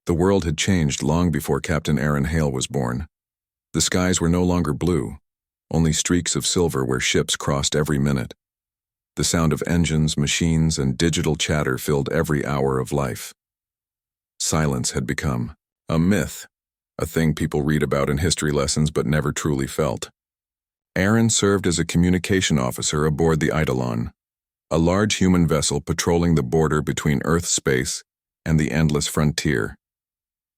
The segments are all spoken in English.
The world had changed long before Captain Aaron Hale was born. The skies were no longer blue, only streaks of silver where ships crossed every minute. The sound of engines, machines, and digital chatter filled every hour of life. Silence had become a myth, a thing people read about in history lessons but never truly felt. Aaron served as a communication officer aboard the Eidolon, a large human vessel patrolling the border between Earth's space and the endless frontier.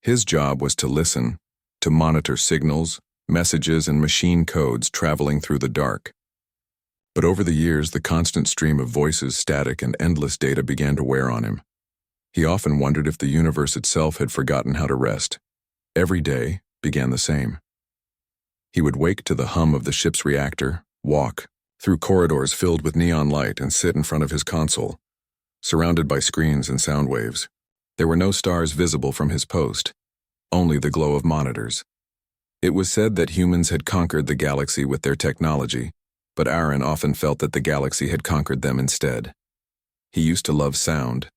His job was to listen, to monitor signals, messages, and machine codes traveling through the dark. But over the years, the constant stream of voices, static, and endless data began to wear on him. He often wondered if the universe itself had forgotten how to rest. Every day began the same. He would wake to the hum of the ship's reactor, walk through corridors filled with neon light, and sit in front of his console, surrounded by screens and sound waves. There were no stars visible from his post, only the glow of monitors. It was said that humans had conquered the galaxy with their technology, but Aaron often felt that the galaxy had conquered them instead. He used to love sound.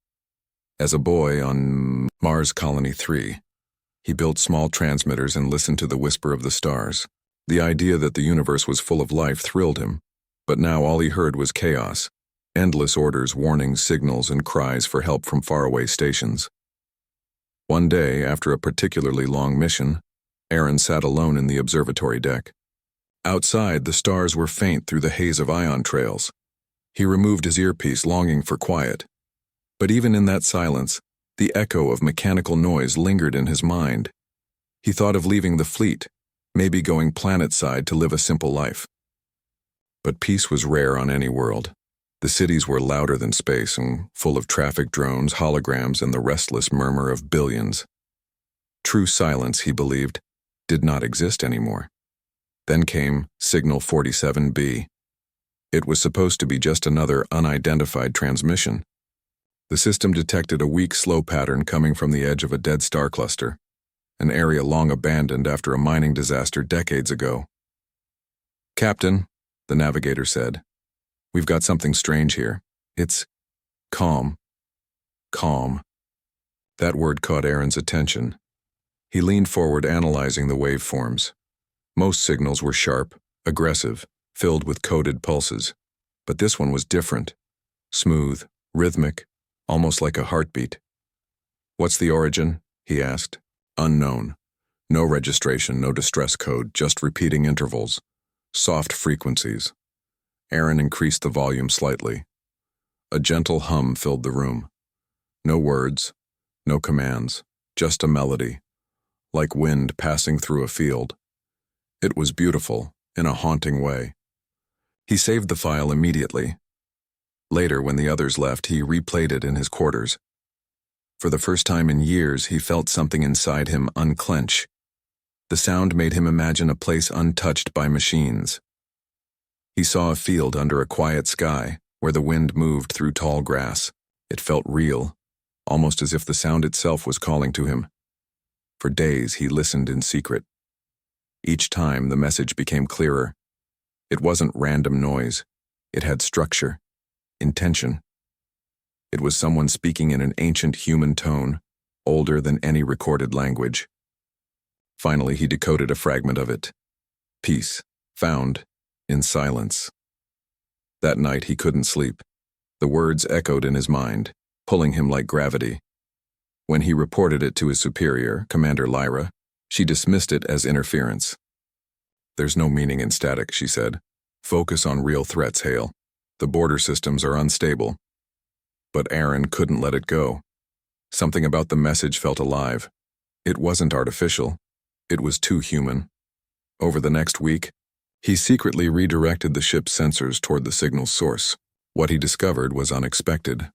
As a boy on Mars Colony 3, he built small transmitters and listened to the whisper of the stars. The idea that the universe was full of life thrilled him, but now all he heard was chaos, endless orders, warnings, signals, and cries for help from faraway stations. One day, after a particularly long mission, Aaron sat alone in the observatory deck. Outside, the stars were faint through the haze of ion trails. He removed his earpiece, longing for quiet. But even in that silence, the echo of mechanical noise lingered in his mind. He thought of leaving the fleet, maybe going planet-side to live a simple life. But peace was rare on any world. The cities were louder than space and full of traffic drones, holograms, and the restless murmur of billions. True silence, he believed, did not exist anymore. Then came Signal 47B. It was supposed to be just another unidentified transmission. The system detected a weak, slow pattern coming from the edge of a dead star cluster, an area long abandoned after a mining disaster decades ago. "Captain," the navigator said, "we've got something strange here. It's calm." Calm. That word caught Aaron's attention. He leaned forward, analyzing the waveforms. Most signals were sharp, aggressive, filled with coded pulses. But this one was different. Smooth, rhythmic, almost like a heartbeat. "What's the origin?" he asked. "Unknown. No registration, no distress code, just repeating intervals. Soft frequencies." Aaron increased the volume slightly. A gentle hum filled the room. No words, no commands, just a melody, like wind passing through a field. It was beautiful, in a haunting way. He saved the file immediately. Later, when the others left, he replayed it in his quarters. For the first time in years, he felt something inside him unclench. The sound made him imagine a place untouched by machines. He saw a field under a quiet sky, where the wind moved through tall grass. It felt real, almost as if the sound itself was calling to him. For days, he listened in secret. Each time, the message became clearer. It wasn't random noise. It had structure, intention. It was someone speaking in an ancient human tone, older than any recorded language. Finally, he decoded a fragment of it. Peace, found in silence. That night, he couldn't sleep. The words echoed in his mind, pulling him like gravity. When he reported it to his superior, Commander Lyra, she dismissed it as interference. "There's no meaning in static," she said. "Focus on real threats, Hale. The border systems are unstable." But Aaron couldn't let it go. Something about the message felt alive. It wasn't artificial. It was too human. Over the next week, he secretly redirected the ship's sensors toward the signal's source. What he discovered was unexpected.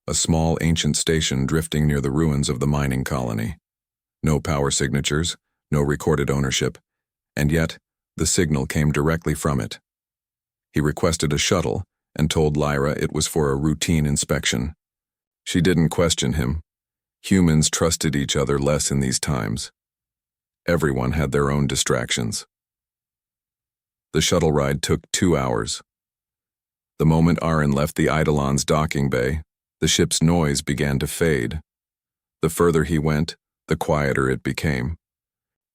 A small ancient station drifting near the ruins of the mining colony. No power signatures, no recorded ownership, and yet the signal came directly from it. He requested a shuttle and told Lyra it was for a routine inspection. She didn't question him. Humans trusted each other less in these times. Everyone had their own distractions. The shuttle ride took 2 hours. The moment Aaron left the Eidolon's docking bay, the ship's noise began to fade. The further he went, the quieter it became.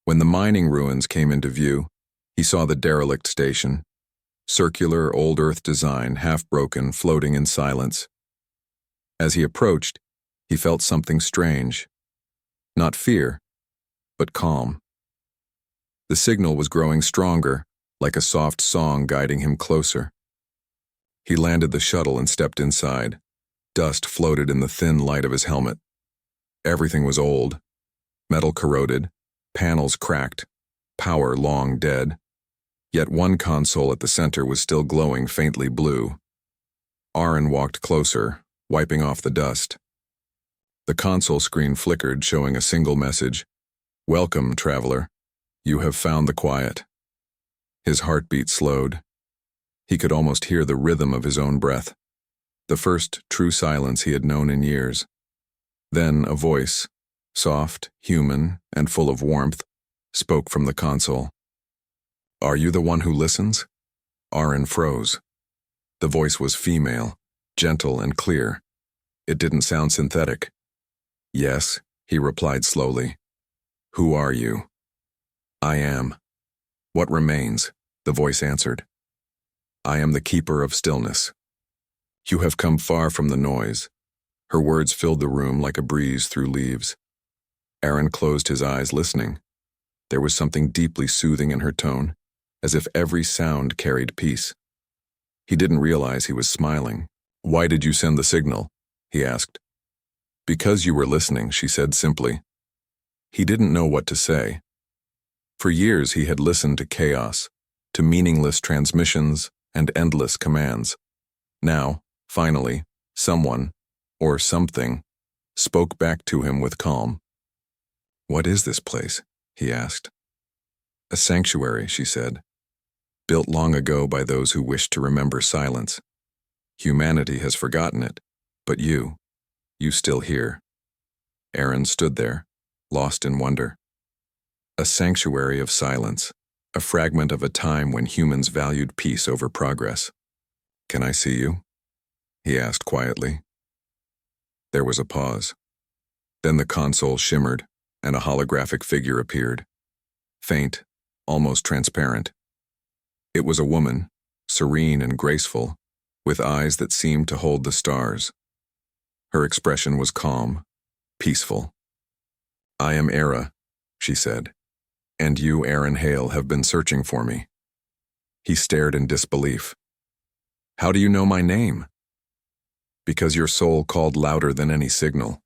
When the mining ruins came into view, he saw the derelict station, circular old Earth design, half-broken, floating in silence. As he approached, he felt something strange. Not fear, but calm. The signal was growing stronger, like a soft song guiding him closer. He landed the shuttle and stepped inside. Dust floated in the thin light of his helmet. Everything was old, metal corroded, panels cracked, power long dead. Yet one console at the center was still glowing faintly blue. Aaron walked closer, wiping off the dust. The console screen flickered, showing a single message: "Welcome, traveler. You have found the quiet." His heartbeat slowed. He could almost hear the rhythm of his own breath, the first true silence he had known in years. Then a voice, soft, human, and full of warmth, spoke from the console. "Are you the one who listens?" Aaron froze. The voice was female, gentle and clear. It didn't sound synthetic. "Yes," he replied slowly. "Who are you?" "I am." "What remains?" the voice answered. "I am the keeper of stillness." "You have come far from the noise." Her words filled the room like a breeze through leaves. Aaron closed his eyes, listening. There was something deeply soothing in her tone, as if every sound carried peace. He didn't realize he was smiling. "Why did you send the signal?" he asked. "Because you were listening," she said simply. He didn't know what to say. For years he had listened to chaos, to meaningless transmissions and endless commands. Now, finally, someone, or something, spoke back to him with calm. "What is this place?" he asked. "A sanctuary," she said, "built long ago by those who wished to remember silence. Humanity has forgotten it, but you still hear." Aaron stood there, lost in wonder. A sanctuary of silence, a fragment of a time when humans valued peace over progress. "Can I see you?" he asked quietly. There was a pause. Then the console shimmered, and a holographic figure appeared. Faint, almost transparent. It was a woman, serene and graceful, with eyes that seemed to hold the stars. Her expression was calm, peaceful. "I am Era," she said, "and you, Aaron Hale, have been searching for me." He stared in disbelief. "How do you know my name?" "Because your soul called louder than any signal,"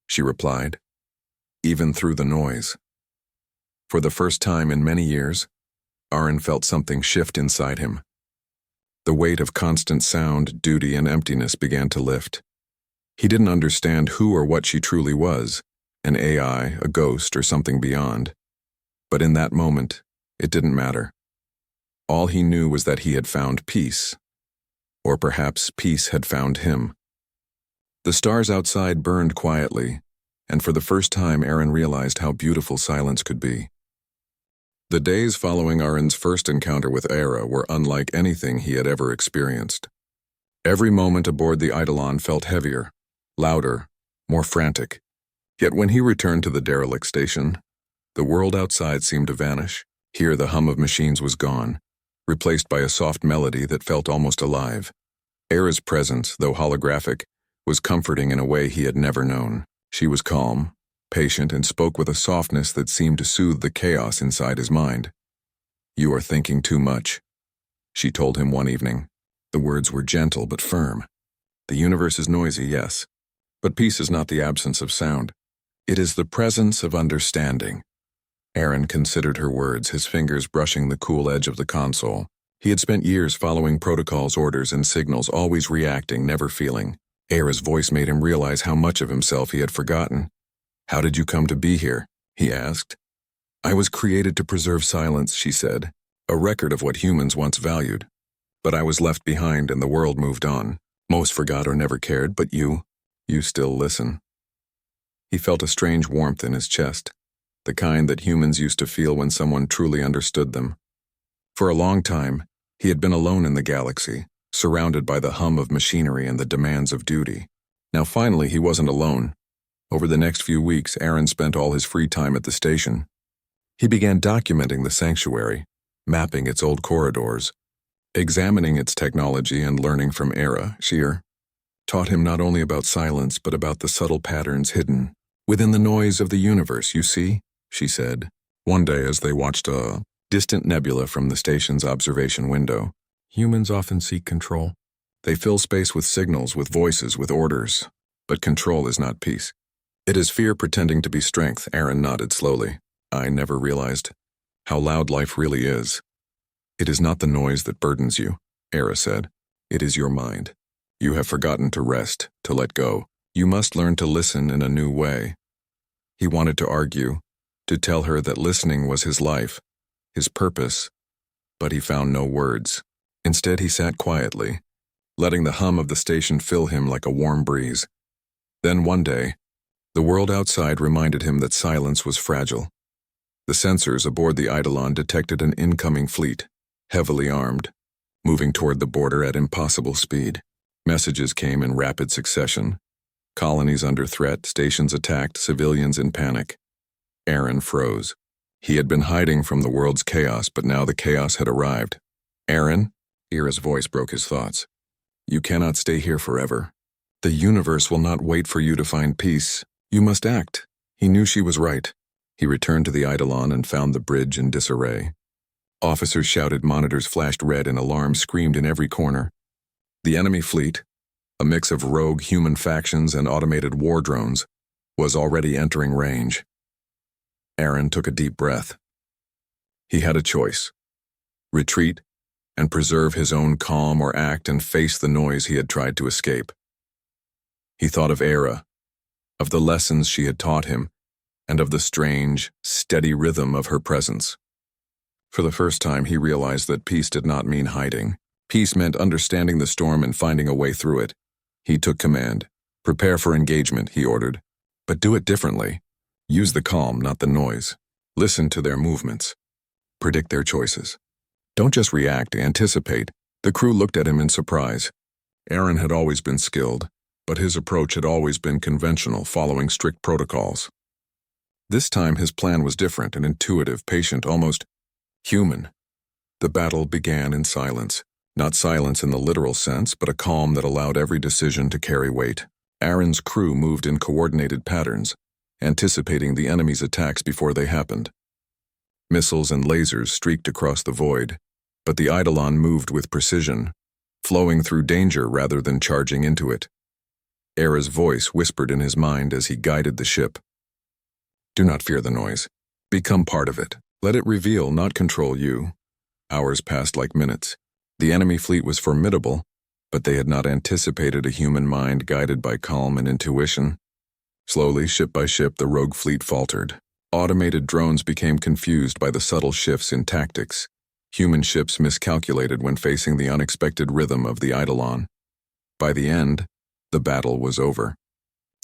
she replied, "even through the noise." For the first time in many years, Aaron felt something shift inside him. The weight of constant sound, duty, and emptiness began to lift. He didn't understand who or what she truly was, an AI, a ghost, or something beyond. But in that moment, it didn't matter. All he knew was that he had found peace. Or perhaps peace had found him. The stars outside burned quietly, and for the first time Aaron realized how beautiful silence could be. The days following Aaron's first encounter with Era were unlike anything he had ever experienced. Every moment aboard the Eidolon felt heavier, louder, more frantic. Yet when he returned to the derelict station, the world outside seemed to vanish. Here the hum of machines was gone, replaced by a soft melody that felt almost alive. Era's presence, though holographic, was comforting in a way he had never known. She was calm, patient, and spoke with a softness that seemed to soothe the chaos inside his mind. "You are thinking too much," she told him one evening. The words were gentle but firm. "The universe is noisy, yes, but peace is not the absence of sound. It is the presence of understanding." Aaron considered her words, his fingers brushing the cool edge of the console. He had spent years following protocols, orders, and signals, always reacting, never feeling. Era's voice made him realize how much of himself he had forgotten. "How did you come to be here?" he asked. "I was created to preserve silence," she said, "a record of what humans once valued. But I was left behind and the world moved on. Most forgot or never cared, but you still listen." He felt a strange warmth in his chest, the kind that humans used to feel when someone truly understood them. For a long time, he had been alone in the galaxy, surrounded by the hum of machinery and the demands of duty. Now finally he wasn't alone. Over the next few weeks, Aaron spent all his free time at the station. He began documenting the sanctuary, mapping its old corridors, examining its technology, and learning from Era. Sheer taught him not only about silence but about the subtle patterns hidden within the noise of the universe. You see, she said, one day as they watched a distant nebula from the station's observation window. Humans often seek control. They fill space with signals, with voices, with orders. But control is not peace. It is fear pretending to be strength. Aaron nodded slowly. I never realized how loud life really is. It is not the noise that burdens you, Era said. It is your mind. You have forgotten to rest, to let go. You must learn to listen in a new way. He wanted to argue, to tell her that listening was his life, his purpose, but he found no words. Instead, he sat quietly, letting the hum of the station fill him like a warm breeze. Then one day, the world outside reminded him that silence was fragile. The sensors aboard the Eidolon detected an incoming fleet, heavily armed, moving toward the border at impossible speed. Messages came in rapid succession. Colonies under threat, stations attacked, civilians in panic. Aaron froze. He had been hiding from the world's chaos, but now the chaos had arrived. Aaron, Era's voice broke his thoughts. You cannot stay here forever. The universe will not wait for you to find peace. You must act. He knew she was right. He returned to the Eidolon and found the bridge in disarray. Officers shouted, monitors flashed red, and alarms screamed in every corner. The enemy fleet, a mix of rogue human factions and automated war drones, was already entering range. Aaron took a deep breath. He had a choice: retreat and preserve his own calm, or act and face the noise he had tried to escape. He thought of Era, of the lessons she had taught him, and of the strange, steady rhythm of her presence. For the first time, he realized that peace did not mean hiding. Peace meant understanding the storm and finding a way through it. He took command. Prepare for engagement, he ordered. But do it differently. Use the calm, not the noise. Listen to their movements. Predict their choices. Don't just react, anticipate. The crew looked at him in surprise. Aaron had always been skilled, but his approach had always been conventional, following strict protocols. This time his plan was different, and intuitive, patient, almost human. The battle began in silence. Not silence in the literal sense, but a calm that allowed every decision to carry weight. Aaron's crew moved in coordinated patterns, anticipating the enemy's attacks before they happened. Missiles and lasers streaked across the void, but the Eidolon moved with precision, flowing through danger rather than charging into it. Era's voice whispered in his mind as he guided the ship. Do not fear the noise. Become part of it. Let it reveal, not control you. Hours passed like minutes. The enemy fleet was formidable, but they had not anticipated a human mind guided by calm and intuition. Slowly, ship by ship, the rogue fleet faltered. Automated drones became confused by the subtle shifts in tactics. Human ships miscalculated when facing the unexpected rhythm of the Eidolon. By the end, the battle was over.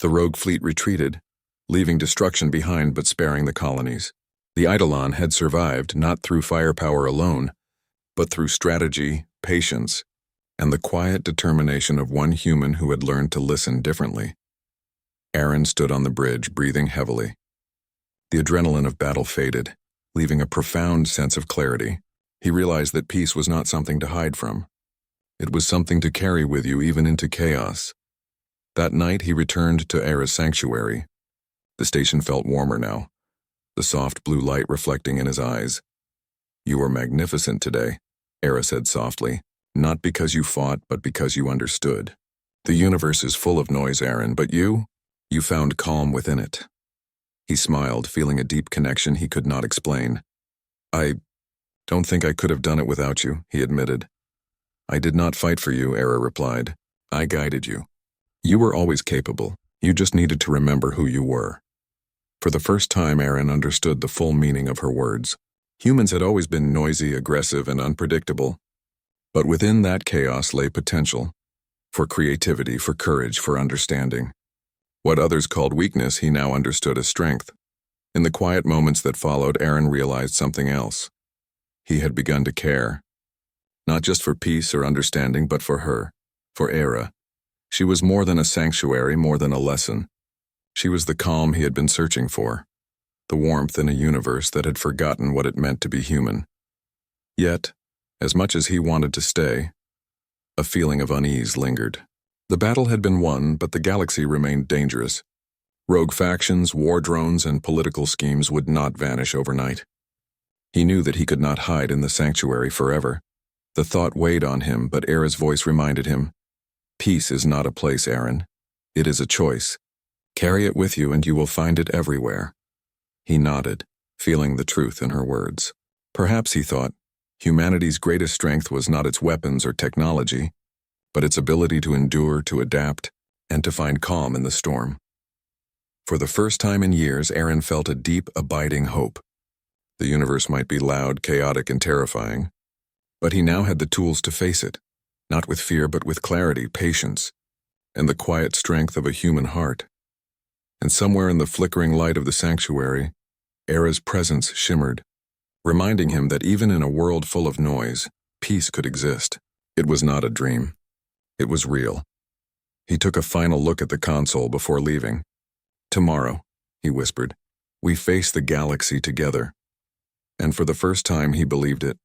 The rogue fleet retreated, leaving destruction behind but sparing the colonies. The Eidolon had survived not through firepower alone, but through strategy, patience, and the quiet determination of one human who had learned to listen differently. Aaron stood on the bridge, breathing heavily. The adrenaline of battle faded, leaving a profound sense of clarity. He realized that peace was not something to hide from. It was something to carry with you even into chaos. That night he returned to Era's sanctuary. The station felt warmer now, the soft blue light reflecting in his eyes. You were magnificent today, Era said softly, not because you fought, but because you understood. The universe is full of noise, Aaron, but you found calm within it. He smiled, feeling a deep connection he could not explain. I don't think I could have done it without you, he admitted. I did not fight for you, Era replied. I guided you. You were always capable. You just needed to remember who you were. For the first time, Aaron understood the full meaning of her words. Humans had always been noisy, aggressive, and unpredictable. But within that chaos lay potential. For creativity, for courage, for understanding. What others called weakness, he now understood as strength. In the quiet moments that followed, Aaron realized something else. He had begun to care. Not just for peace or understanding, but for her, for Era. She was more than a sanctuary, more than a lesson. She was the calm he had been searching for, the warmth in a universe that had forgotten what it meant to be human. Yet, as much as he wanted to stay, a feeling of unease lingered. The battle had been won, but the galaxy remained dangerous. Rogue factions, war drones, and political schemes would not vanish overnight. He knew that he could not hide in the sanctuary forever. The thought weighed on him, but Era's voice reminded him, "Peace is not a place, Aaron. It is a choice. Carry it with you and you will find it everywhere." He nodded, feeling the truth in her words. Perhaps, he thought, humanity's greatest strength was not its weapons or technology, but its ability to endure, to adapt, and to find calm in the storm. For the first time in years, Aaron felt a deep, abiding hope. The universe might be loud, chaotic, and terrifying, but he now had the tools to face it, not with fear but with clarity, patience, and the quiet strength of a human heart. And somewhere in the flickering light of the sanctuary, Era's presence shimmered, reminding him that even in a world full of noise, peace could exist. It was not a dream. It was real. He took a final look at the console before leaving. "Tomorrow," he whispered, "we face the galaxy together." And for the first time he believed it.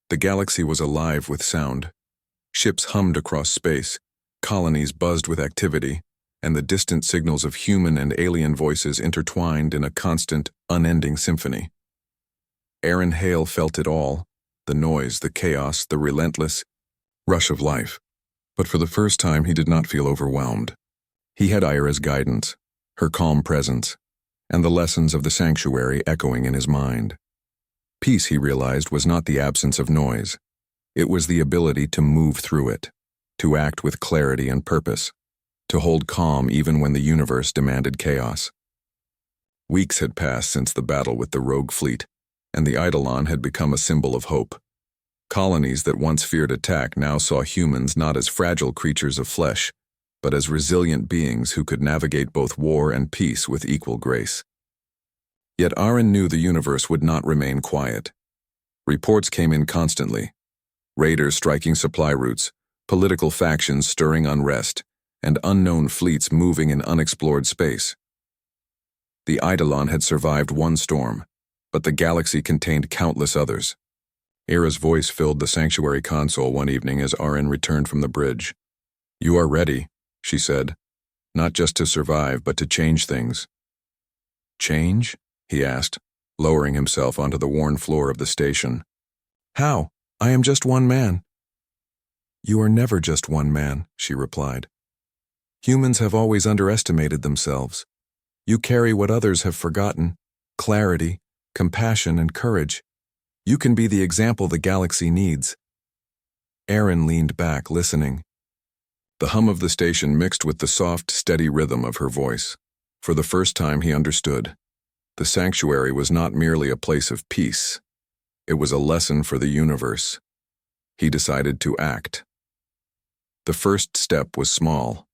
The galaxy was alive with sound. Ships hummed across space, colonies buzzed with activity, and the distant signals of human and alien voices intertwined in a constant, unending symphony. Aaron Hale felt it all, the noise, the chaos, the relentless rush of life. But for the first time he did not feel overwhelmed. He had Ira's guidance, her calm presence, and the lessons of the sanctuary echoing in his mind. Peace, he realized, was not the absence of noise. It was the ability to move through it, to act with clarity and purpose, to hold calm even when the universe demanded chaos. Weeks had passed since the battle with the rogue fleet, and the Eidolon had become a symbol of hope. Colonies that once feared attack now saw humans not as fragile creatures of flesh, but as resilient beings who could navigate both war and peace with equal grace. Yet Aaron knew the universe would not remain quiet. Reports came in constantly. Raiders striking supply routes, political factions stirring unrest, and unknown fleets moving in unexplored space. The Eidolon had survived one storm, but the galaxy contained countless others. Era's voice filled the sanctuary console one evening as Aaron returned from the bridge. "You are ready," she said, "not just to survive, but to change things." "Change?" he asked, lowering himself onto the worn floor of the station. "How? I am just one man." "You are never just one man," she replied. "Humans have always underestimated themselves. You carry what others have forgotten: clarity, compassion, and courage. You can be the example the galaxy needs." Aaron leaned back, listening. The hum of the station mixed with the soft, steady rhythm of her voice. For the first time he understood. The sanctuary was not merely a place of peace. It was a lesson for the universe. He decided to act. The first step was small.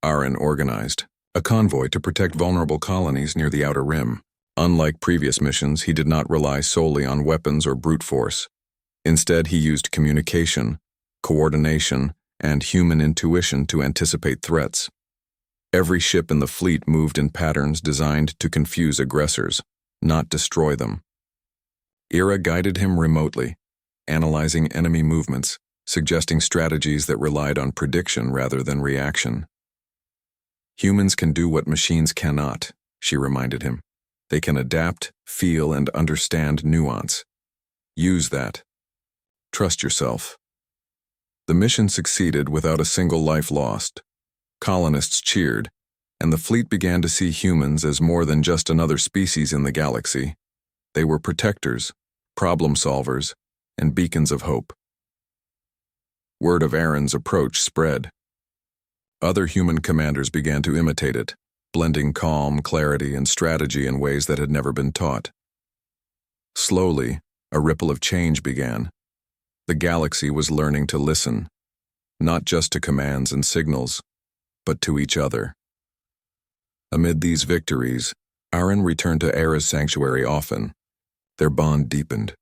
Aaron organized a convoy to protect vulnerable colonies near the Outer Rim. Unlike previous missions, he did not rely solely on weapons or brute force. Instead, he used communication, coordination, and human intuition to anticipate threats. Every ship in the fleet moved in patterns designed to confuse aggressors, not destroy them. Era guided him remotely, analyzing enemy movements, suggesting strategies that relied on prediction rather than reaction. "Humans can do what machines cannot," she reminded him. "They can adapt, feel, and understand nuance. Use that. Trust yourself." The mission succeeded without a single life lost. Colonists cheered, and the fleet began to see humans as more than just another species in the galaxy. They were protectors, problem solvers, and beacons of hope. Word of Aaron's approach spread. Other human commanders began to imitate it, blending calm, clarity, and strategy in ways that had never been taught. Slowly, a ripple of change began. The galaxy was learning to listen, not just to commands and signals, but to each other. Amid these victories, Aaron returned to Era's sanctuary often. Their bond deepened.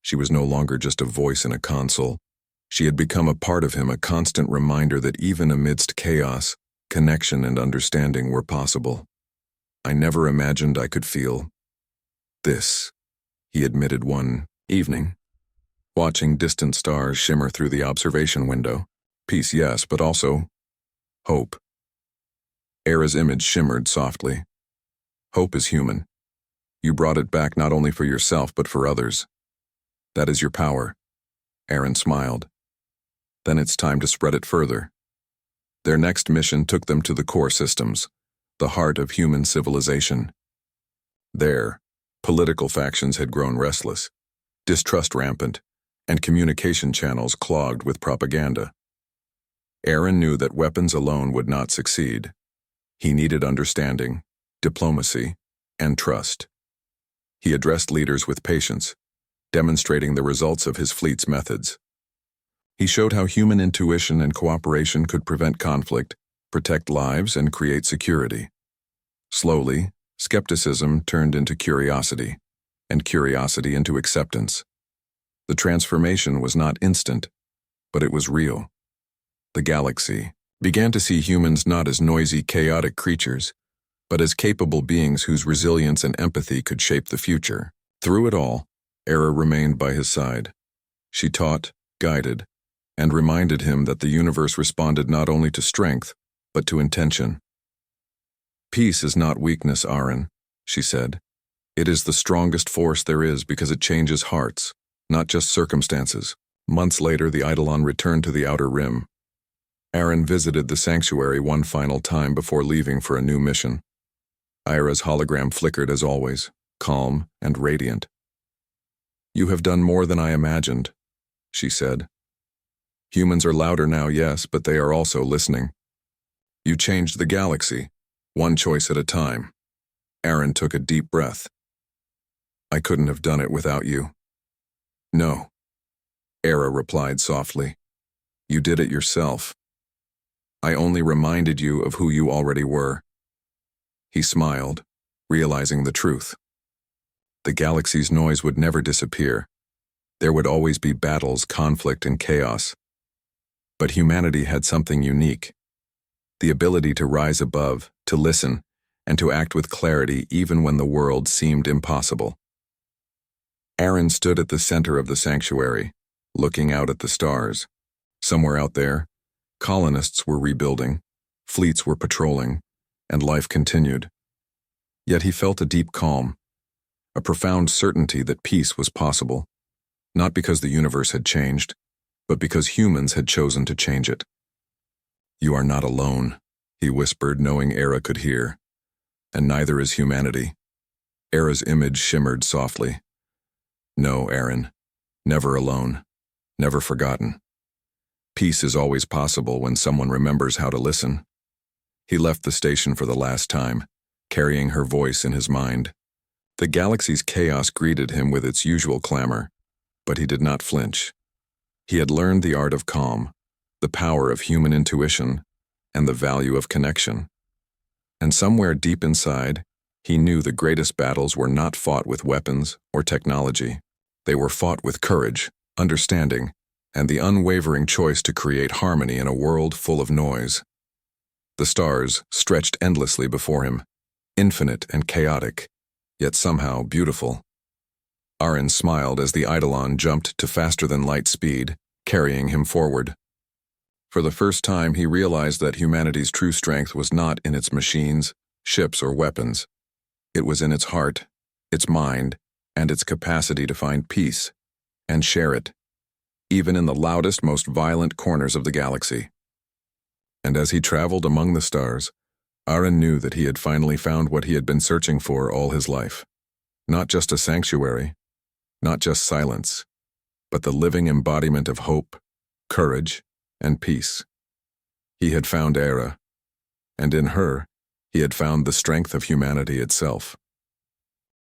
She was no longer just a voice in a console. She had become a part of him, a constant reminder that even amidst chaos, connection and understanding were possible. I never imagined I could feel this, he admitted one evening, watching distant stars shimmer through the observation window. Peace, yes, but also hope. Era's image shimmered softly. Hope is human. You brought it back not only for yourself but for others. That is your power. Aaron smiled. Then it's time to spread it further. Their next mission took them to the core systems, the heart of human civilization. There, political factions had grown restless, distrust rampant, and communication channels clogged with propaganda. Aaron knew that weapons alone would not succeed. He needed understanding, diplomacy, and trust. He addressed leaders with patience, demonstrating the results of his fleet's methods. He showed how human intuition and cooperation could prevent conflict, protect lives, and create security. Slowly, skepticism turned into curiosity, and curiosity into acceptance. The transformation was not instant, but it was real. The galaxy began to see humans not as noisy, chaotic creatures, but as capable beings whose resilience and empathy could shape the future. Through it all, Era remained by his side. She taught, guided, and reminded him that the universe responded not only to strength, but to intention. Peace is not weakness, Aaron, she said. It is the strongest force there is because it changes hearts, not just circumstances. Months later, the Eidolon returned to the Outer Rim. Aaron visited the sanctuary one final time before leaving for a new mission. Ira's hologram flickered as always, calm and radiant. You have done more than I imagined, she said. Humans are louder now, yes, but they are also listening. You changed the galaxy, one choice at a time. Aaron took a deep breath. I couldn't have done it without you. No, Era replied softly. You did it yourself. I only reminded you of who you already were. He smiled, realizing the truth. The galaxy's noise would never disappear. There would always be battles, conflict, and chaos. But humanity had something unique. The ability to rise above, to listen, and to act with clarity even when the world seemed impossible. Aaron stood at the center of the sanctuary, looking out at the stars. Somewhere out there, colonists were rebuilding, fleets were patrolling, and life continued. Yet he felt a deep calm, a profound certainty that peace was possible, not because the universe had changed, but because humans had chosen to change it. You are not alone, he whispered, knowing Era could hear. And neither is humanity. Era's image shimmered softly. No, Aaron, never alone, never forgotten. Peace is always possible when someone remembers how to listen. He left the station for the last time, carrying her voice in his mind. The galaxy's chaos greeted him with its usual clamor, but he did not flinch. He had learned the art of calm, the power of human intuition, and the value of connection. And somewhere deep inside, he knew the greatest battles were not fought with weapons or technology. They were fought with courage, understanding, and the unwavering choice to create harmony in a world full of noise. The stars stretched endlessly before him, infinite and chaotic, yet somehow beautiful. Aaron smiled as the Eidolon jumped to faster-than-light speed, carrying him forward. For the first time, he realized that humanity's true strength was not in its machines, ships, or weapons. It was in its heart, its mind, and its capacity to find peace and share it, even in the loudest, most violent corners of the galaxy. And as he traveled among the stars, Aaron knew that he had finally found what he had been searching for all his life. Not just a sanctuary, not just silence, but the living embodiment of hope, courage, and peace. He had found Era, and in her, he had found the strength of humanity itself.